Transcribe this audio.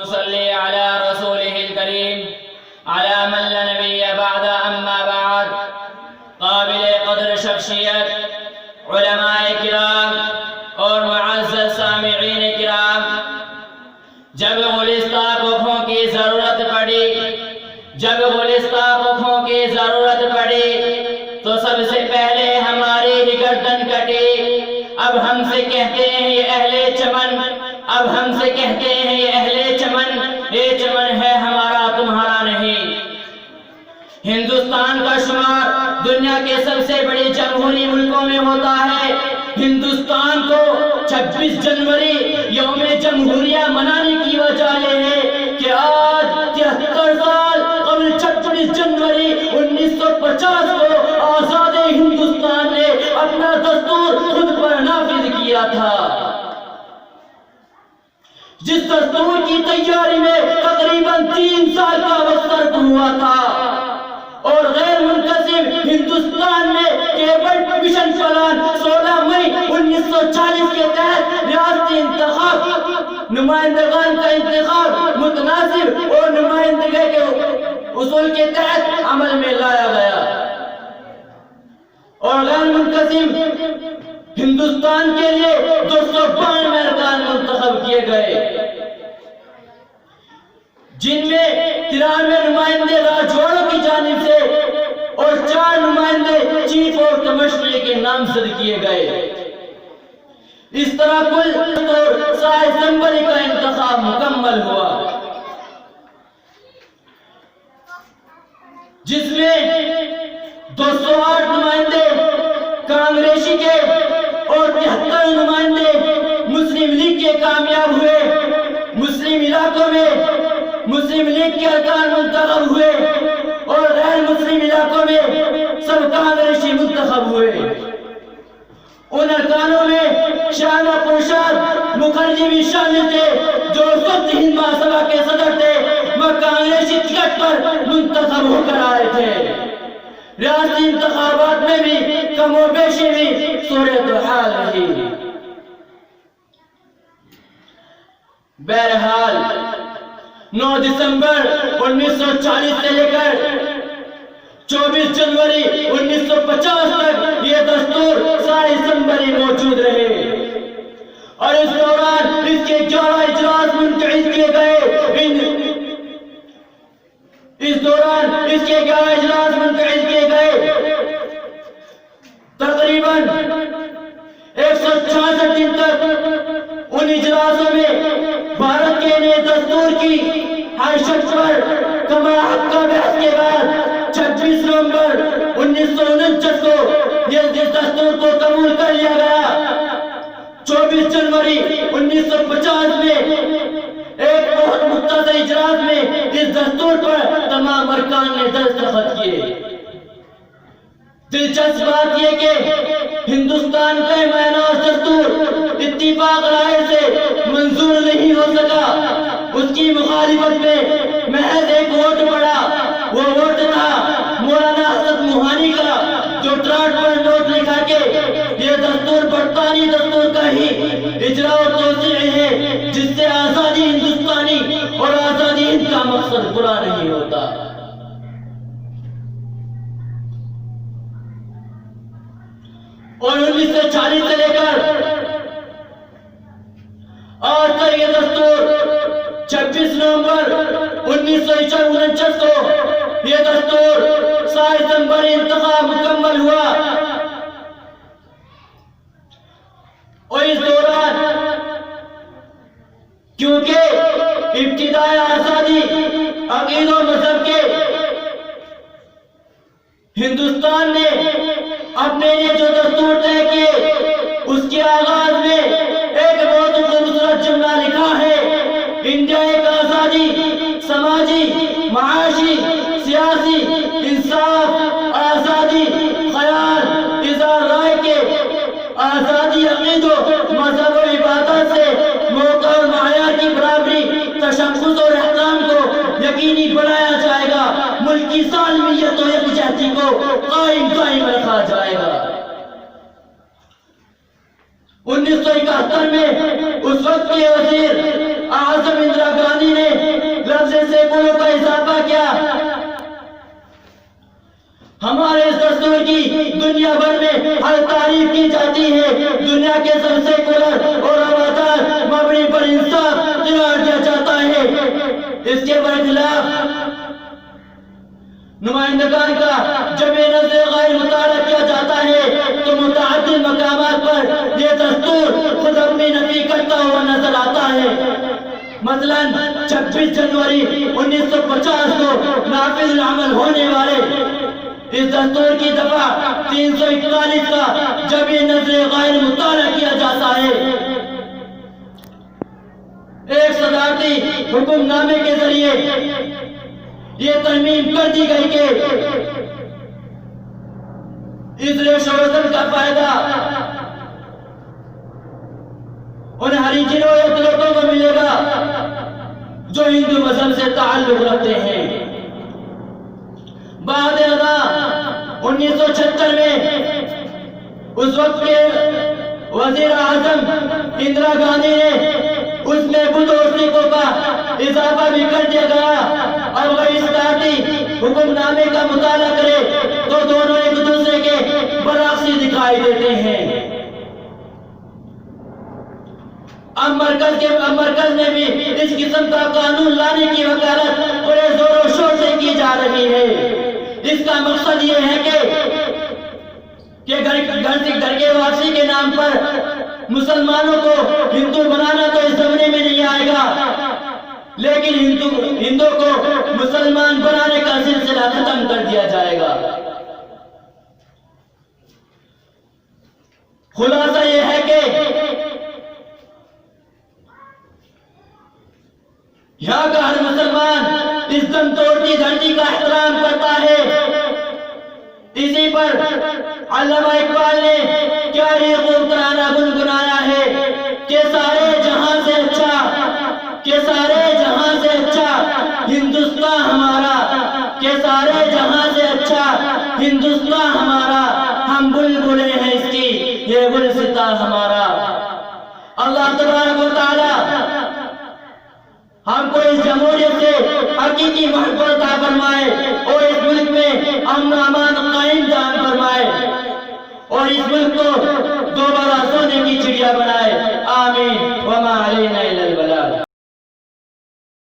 नसल्ली अला रसूलिहिल करीम अला मन ला नबिय्य बअद अम्मा बाद। काबिल क़द्र शख्सियत उलमाए किराम और मुअज़्ज़ज़ सामिईन किराम, जब गुलिस्ताखों की ज़रूरत पड़ी तो सबसे पहले हमारी ही गर्दन कटी। अब हमसे कहते हैं ये अहले चमन, ये चमन है हमारा तुम्हारा नहीं। हिंदुस्तान का शुमार दुनिया के सबसे बड़े जमहूरी मुल्कों में होता है। हिंदुस्तान को 26 जनवरी यौम जमहूरिया मनाने की वजह यह है कि आज 73 साल कबल 26 जनवरी 1950 को आजाद हिंदुस्तान ने अपना दस्तूर खुद पर नाफिज किया था। जिस दस्तूर की तैयारी में तकरीबन 3 साल का वक्त सर्फ हुआ था और गैर मुनक़सिम हिंदुस्तान में केबल मिशन प्लान 16 मई 1940 के तहत रियासती इंतखाब, नुमाइंदगान का इंतखाब मुतनासिब और नुमाइंदगी के उसूल के तहत अमल में लाया गया और गैर मुनक़सिम हिंदुस्तान के लिए 292 अरकान मुंतखब किए गए, जिनमें 93 नुमाइंदे राजवाड़ों की जानिब से और 4 नुमाइंदे चीफ और कमिश्नर के नामजद किए गए। इस तरह कुल 7 जनवरी का इंतखाब मुकम्मल हुआ, जिसमें 208 नुमाइंदे कांग्रेसी के और 73 नुमाइंदे मुस्लिम लीग के कामयाब हुए। मुस्लिम इलाकों में मुस्लिम लीग के अरकान मुंतखब हुए और गैर मुस्लिम इलाकों में सब कांग्रेसी मुंतखब हुए। उन अरकानों में श्यामा प्रसाद मुखर्जी भी शामिल थे, जो स्वतः हिंद महासभा के सदर थे, वह कांग्रेसी टिकट पर मुंतखब होकर आए थे। रियासती इंतखाबात में भी कमोबेशी भी सूरत हाल रही। बहरहाल 9 दिसंबर 1940 से लेकर 24 जनवरी 1950 तक ये दस्तूर 7 जनवरी मौजूद रहे और इस दौरान इसके 11 इजलास मुनक़िद किए गए। तकरीबन 166 दिन तक उन इजलासों में भारत के नए दस्तूर की हैसियत पर कमा हक का बहस के बाद 26 नवंबर 1949 को यह दस्तूर को कबूल कर लिया गया। 24 जनवरी 1950 में एक बहुत मुख्तसर इजलास में इस दस्तूर पर तमाम अरकान ने दस्तखत किए। दिलचस्प बात यह कि हिंदुस्तान का महनाज दस्तूर इत्तिफाक राय से मंजूर नहीं हो सका। उसकी मुखालिफत में महज एक वोट पड़ा। वो वोट था मौलाना हसन मुहानी का, जो ट्राट पर नोट लिखा के ये दस्तूर बरतानी दस्तूर का ही इजरा और तौसीअ है, जिससे आजादी हिंदुस्तानी और आजादी हिंद का मकसद पूरा नहीं होता। और 1940 से लेकर आज तक ये दस्तूर 26 नवंबर 1949 को ये दस्तूर 7 जनवरी इंतखाब मुकम्मल हुआ और इस दौरान क्योंकि इब्तिदाई आजादी अकीद और मजहब के हिंदुस्तान ने अपने लिए जो दस्तूर तय किए, उसके आगाज में एक बहुत खूबसूरत जुमला लिखा है, इंडिया एक आजादी, समाजी, माशी, सियासी, इंसाफ, आजादी, ख्याल, इज़हार राय के, आजादी अकीदो, मजहब और इबादत से मौका और मायार की बराबरी, तशख़्ख़ुस और एहतराम को यकीनी बनाया जाएगा। मुल्क की सालमियत और यकजहती को कायम रखा जाएगा। 1971 में उस वक्त के वज़ीर आज़म इंदिरा गांधी ने हमारे इस दस्तूर की दुनिया भर में हर तारीफ की जाती है। दुनिया के सबसे सेकुलर और रवादार मबनी पर इंसाफ करार दिया जाता है। इसके बरखिलाफ नुमाइंदगान का जब ये नज़र गैर मुताला किया जाता है तो मुतअद्दिद मकामात पर यह दस्तूर खुद अपनी नफी करता हुआ नजर आता है। मसलन 26 जनवरी 1950 को नाफिज अमल होने वाले इस दस्तूर की दफा 341 का जब ये नजर गैर मुताला किया जाता है, एक सदारती हुक्मनामे के जरिए ये तरमीम कर दी गई कि इस रेशोवेशन का फायदा उन हरीजिनों या लोगों को मिलेगा जो हिंदू मजहब से ताल्लुक रखते हैं। बाद 1976 में उस वक्त के वजीर आजम इंदिरा गांधी ने उसमें बुधोस्तिकों का इजाफा भी कर दिया गया। और वह इस सदारती हुक्मनामे का मुताला करे तो दोनों एक दूसरे के बराबरी दिखाई देते हैं। अब मरकज में भी इस किस्म का कानून लाने की वकालत बड़े जोरों शोर से की जा रही है। इसका मकसद ये है कि घर के वापसी के नाम पर मुसलमानों को हिंदू बनाना तो इस जमाने में नहीं आएगा, लेकिन हिंदू को मुसलमान बनाने का सिलसिला खत्म कर दिया जाएगा। खुलासा यह है कि यहाँ का हर मुसलमान इस दम तोड़ती धरती का एहतराम करता है। इसी पर अल्लामा इकबाल ने क्या ये खूब तराना गुनगुनाया है कि सारे जहां से अच्छा हिंदुस्तान हमारा, के सारे जहां से अच्छा हिंदुस्तान हमारा, हम बुलबुलें हैं इसकी ये गुलसिता हमारा। अल्लाह तबारक व तआला हमको इस जमहूरियत से हकीकी मोहब्बत अता फरमाए और इस मुल्क में अमन अमान कायम दान फरमाए और इस मुल्क को